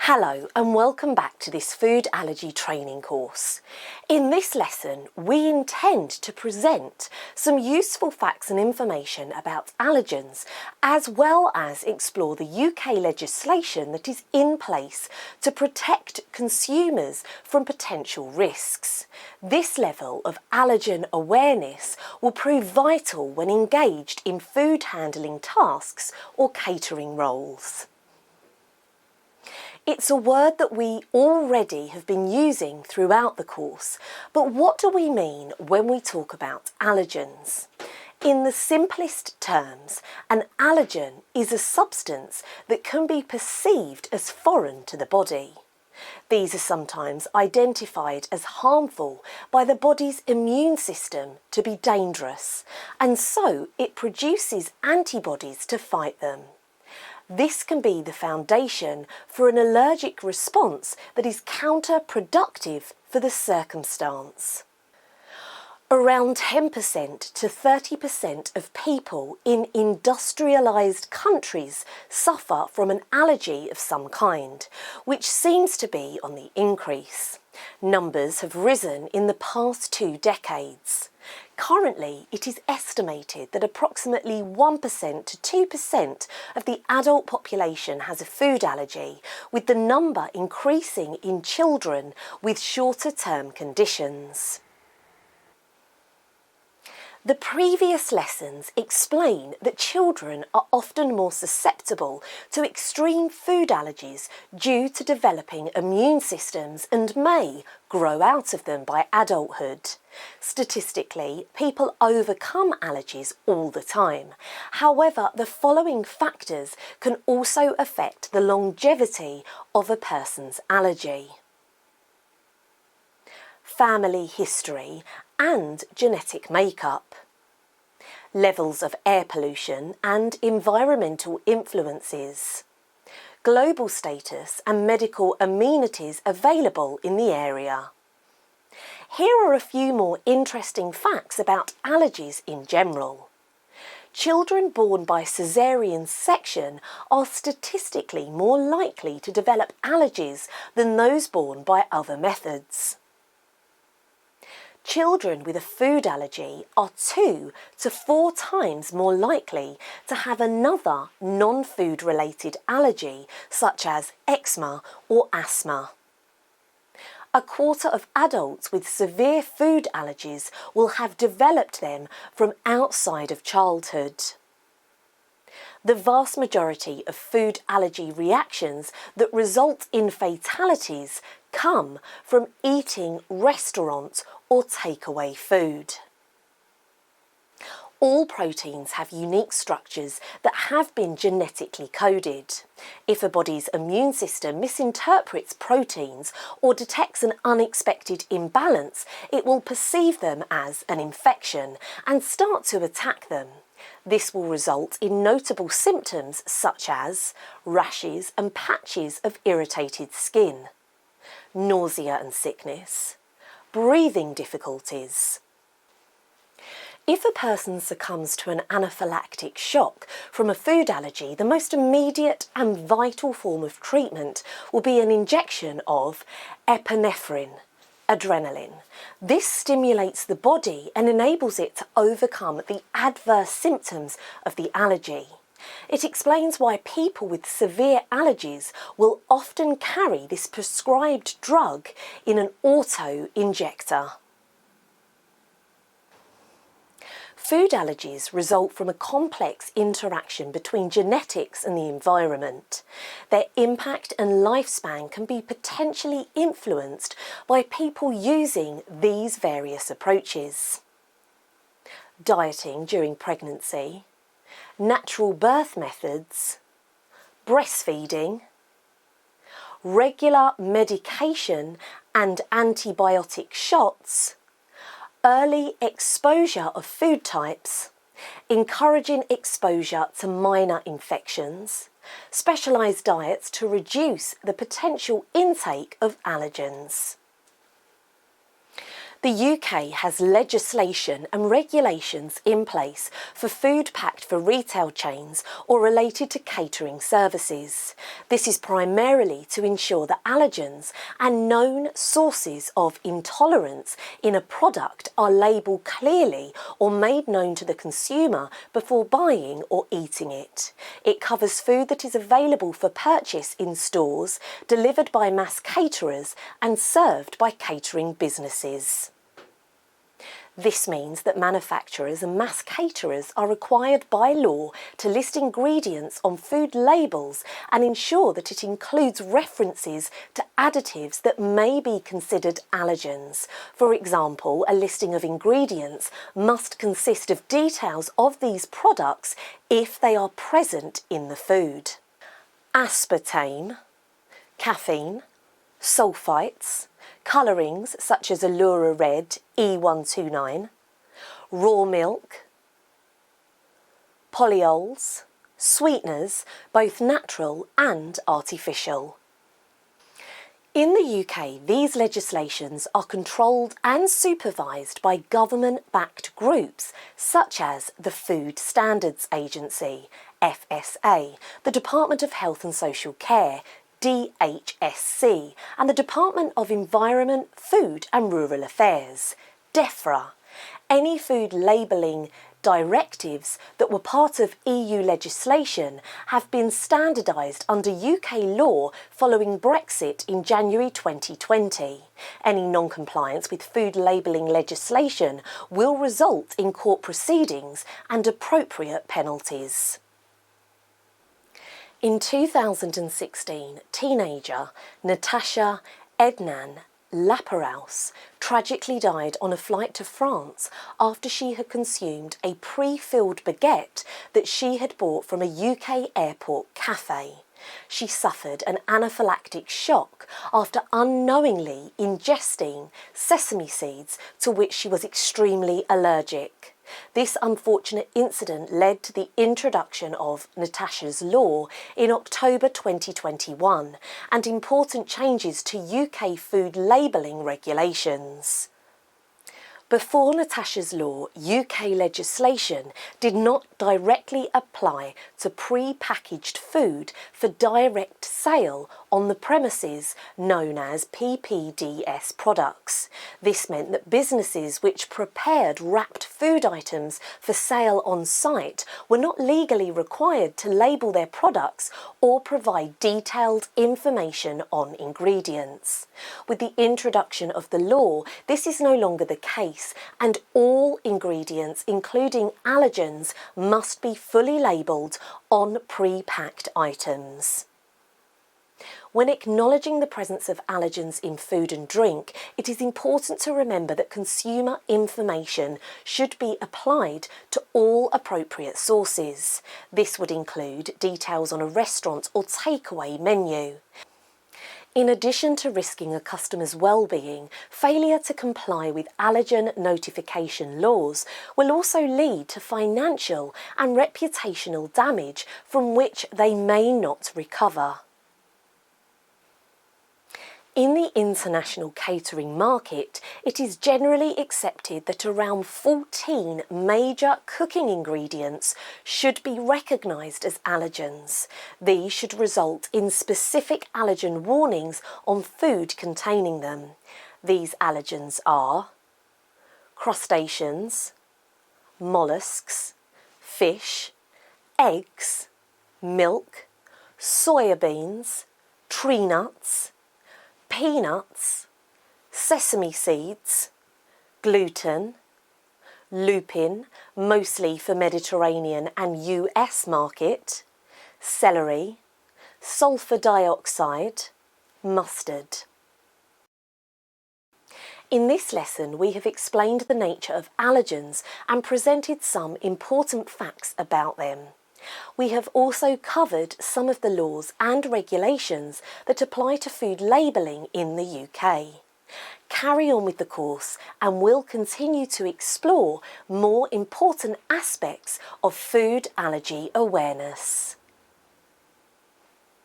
Hello and welcome back to this food allergy training course. In this lesson, we intend to present some useful facts and information about allergens, as well as explore the UK legislation that is in place to protect consumers from potential risks. This level of allergen awareness will prove vital when engaged in food handling tasks or catering roles. It's a word that we already have been using throughout the course, but what do we mean when we talk about allergens? In the simplest terms, an allergen is a substance that can be perceived as foreign to the body. These are sometimes identified as harmful by the body's immune system to be dangerous, and so it produces antibodies to fight them. This can be the foundation for an allergic response that is counterproductive for the circumstance. Around 10% to 30% of people in industrialised countries suffer from an allergy of some kind, which seems to be on the increase. Numbers have risen in the past 2 decades. Currently, it is estimated that approximately 1% to 2% of the adult population has a food allergy, with the number increasing in children with shorter-term conditions. The previous lessons explain that children are often more susceptible to extreme food allergies due to developing immune systems and may grow out of them by adulthood. Statistically, people overcome allergies all the time. However, the following factors can also affect the longevity of a person's allergy: family history and genetic makeup, levels of air pollution and environmental influences, global status and medical amenities available in the area. Here are a few more interesting facts about allergies in general. Children born by caesarean section are statistically more likely to develop allergies than those born by other methods. Children with a food allergy are 2 to 4 times more likely to have another non-food related allergy, such as eczema or asthma. A quarter of adults with severe food allergies will have developed them from outside of childhood. The vast majority of food allergy reactions that result in fatalities come from eating restaurant or takeaway food. All proteins have unique structures that have been genetically coded. If a body's immune system misinterprets proteins or detects an unexpected imbalance, it will perceive them as an infection and start to attack them. This will result in notable symptoms such as rashes and patches of irritated skin, nausea and sickness, breathing difficulties. If a person succumbs to an anaphylactic shock from a food allergy, the most immediate and vital form of treatment will be an injection of epinephrine, adrenaline. This stimulates the body and enables it to overcome the adverse symptoms of the allergy. It explains why people with severe allergies will often carry this prescribed drug in an auto-injector. Food allergies result from a complex interaction between genetics and the environment. Their impact and lifespan can be potentially influenced by people using these various approaches: dieting during pregnancy, natural birth methods, breastfeeding, regular medication and antibiotic shots, early exposure of food types, encouraging exposure to minor infections, specialised diets to reduce the potential intake of allergens. The UK has legislation and regulations in place for food packed for retail chains or related to catering services. This is primarily to ensure that allergens and known sources of intolerance in a product are labelled clearly or made known to the consumer before buying or eating it. It covers food that is available for purchase in stores, delivered by mass caterers and served by catering businesses. This means that manufacturers and mass caterers are required by law to list ingredients on food labels and ensure that it includes references to additives that may be considered allergens. For example, a listing of ingredients must consist of details of these products if they are present in the food. Aspartame, caffeine, sulfites, colourings such as Allura Red E129, raw milk, polyols, sweeteners, both natural and artificial. In the UK, these legislations are controlled and supervised by government-backed groups such as the Food Standards Agency, FSA, the Department of Health and Social Care, DHSC, and the Department of Environment, Food and Rural Affairs, DEFRA. Any food labelling directives that were part of EU legislation have been standardised under UK law following Brexit in January 2020. Any non-compliance with food labelling legislation will result in court proceedings and appropriate penalties. In 2016, teenager Natasha Ednan Laparaus tragically died on a flight to France after she had consumed a pre-filled baguette that she had bought from a UK airport café. She suffered an anaphylactic shock after unknowingly ingesting sesame seeds to which she was extremely allergic. This unfortunate incident led to the introduction of Natasha's Law in October 2021 and important changes to UK food labelling regulations. Before Natasha's Law, UK legislation did not directly apply to pre-packaged food for direct sale on the premises known as PPDS products. This meant that businesses which prepared wrapped food items for sale on site were not legally required to label their products or provide detailed information on ingredients. With the introduction of the law, this is no longer the case, and all ingredients, including allergens, must be fully labelled on pre-packed items. When acknowledging the presence of allergens in food and drink, it is important to remember that consumer information should be applied to all appropriate sources. This would include details on a restaurant or takeaway menu. In addition to risking a customer's well-being, failure to comply with allergen notification laws will also lead to financial and reputational damage from which they may not recover. In the international catering market, it is generally accepted that around 14 major cooking ingredients should be recognised as allergens. These should result in specific allergen warnings on food containing them. These allergens are crustaceans, mollusks, fish, eggs, milk, soya beans, tree nuts, peanuts, sesame seeds, gluten, lupin, mostly for Mediterranean and US market, celery, sulfur dioxide, mustard. In this lesson, we have explained the nature of allergens and presented some important facts about them. We have also covered some of the laws and regulations that apply to food labelling in the UK. Carry on with the course and we'll continue to explore more important aspects of food allergy awareness.